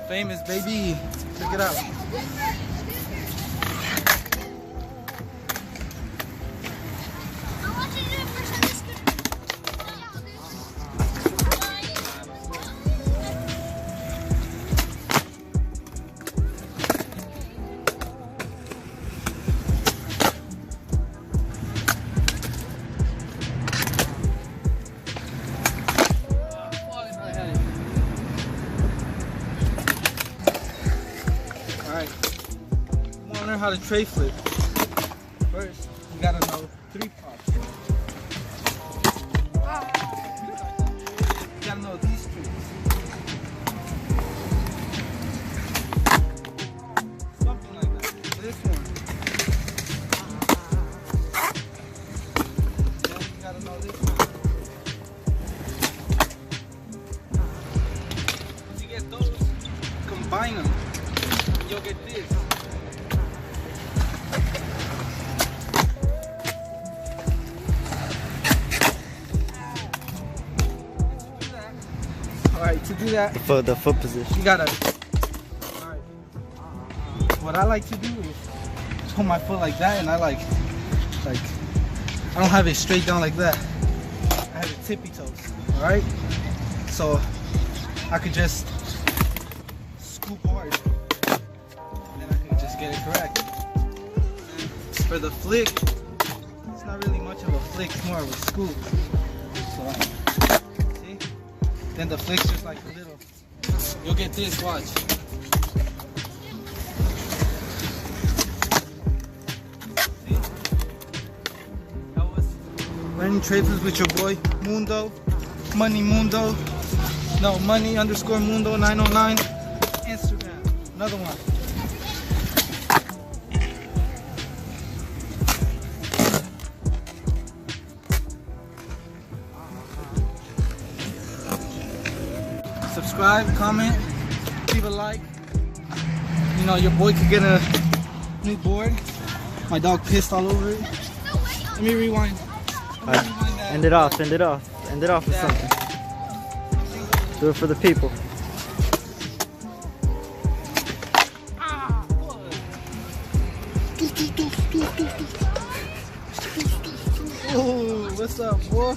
Famous, baby. Check it out. Learn how to Treflip. First, you gotta know 3 parts. You gotta know these tricks. Something like that. This one. Then you gotta know this one. Once you get those, combine them. You'll get this. Alright, to do that, for the foot position, you gotta. Alright. What I like to do is hold my foot like that, and I like I don't have it straight down like that. I have it tippy toes. Alright? So I could just scoop hard, and then I could just get it correct. And for the flick, it's not really much of a flick, it's more of a scoop. So then the flick's just like a little. You'll get this, watch. See? That was learning Treflips with your boy Mundo, MONEYMUNDO. No, money_mundo 909. Instagram. Another one. Subscribe, comment, leave a like. You know, your boy could get a new board. My dog pissed all over it. Let me rewind. End it off with something. Do it for the people. Oh, what's up, boy?